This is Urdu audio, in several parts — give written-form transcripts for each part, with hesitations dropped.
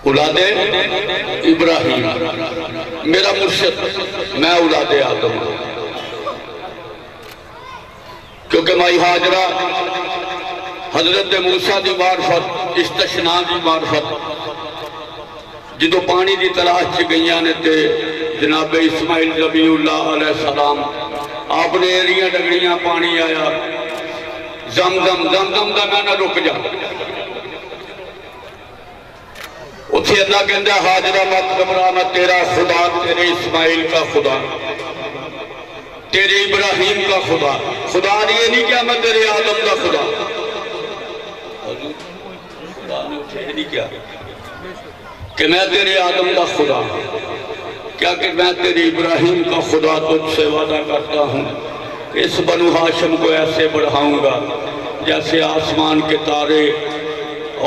اولاد ابراہیم، میرا مرشد، میں اولاد آدم ہوں، کیونکہ مائی حاجرہ حضرت موسیٰ دی معرفت، استشنا دی معرفت جدو پانی دی تلاش گئیاں نے تے جناب اسماعیل نبی اللہ علیہ السلام آپ نے ایریاں ڈگڑیاں پانی آیا، زمزم دا میں نہ رک جا، اتھے اللہ کہندہ حاجرہ مت گھبرانا، تیرا خدا تیرے اسماعیل کا خدا، تیرے ابراہیم کا خدا، خدا یہ نہیں کیا میں تیرے آدم کا خدا، خدا نے اٹھے نہیں کیا کہ میں تیرے آدم کا خدا، کیا کہ میں تیرے ابراہیم کا خدا تجھ سے وعدہ کرتا ہوں کہ اس بنو ہاشم کو ایسے بڑھاؤں گا جیسے آسمان کے تارے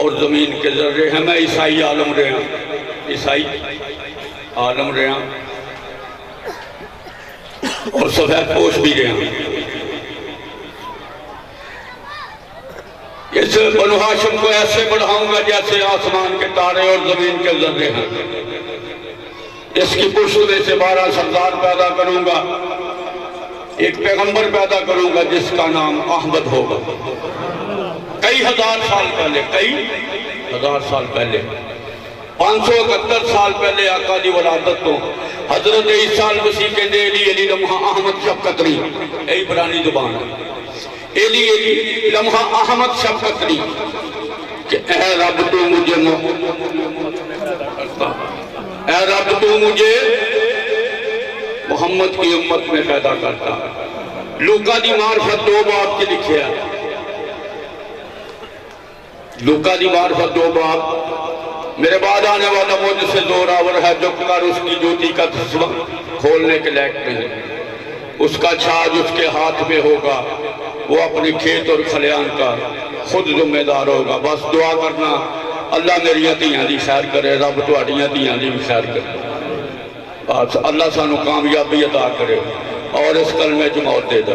اور زمین کے ذرے ہیں۔ میں عیسائی عالم رہا ہوں، عیسائی عالم رہا ہوں اور سفید پوش بھی رہا ہوں۔ اس بنو ہاشم کو ایسے بڑھاؤں گا جیسے آسمان کے تارے اور زمین کے ذرے ہیں۔ اس کی پشت میں سے 12 سردار پیدا کروں گا، ایک پیغمبر پیدا کروں گا جس کا نام احمد ہوگا۔ کئی ہزار سال پہلے، کئی ہزار سال پہلے، 571 سال پہلے آقا دی ولادت تو حضرت عیسیٰ المسیح کے دے علی لمحہ احمد شفقت نہیں، اے عبرانی زبان ہے، علی لمحہ احمد شفقت نہیں کہ اے رب تو مجھے اے رب تو مجھے محمد کی امت میں پیدا کرتا۔ لوکا دی معرفت 2 باب کے لکھے ہیں، لوکا دی معرفت 2 باب، میرے بعد آنے والا مجھ سے زوراور ہے، جھک کر اس کی جوتی کا تسبہ کھولنے کے لائق نہیں، اس کا چھاج اس کے ہاتھ میں ہوگا، وہ اپنی کھیت اور کھلیان کا خود ذمہ دار ہوگا۔ بس دعا کرنا اللہ میری دھیاں دی خیر کرے، رب تہاڈیاں دھیاں دی بھی خیر کرے، بس اللہ سانو کامیابی عطا کرے اور اس کلمے جماعت دے دے۔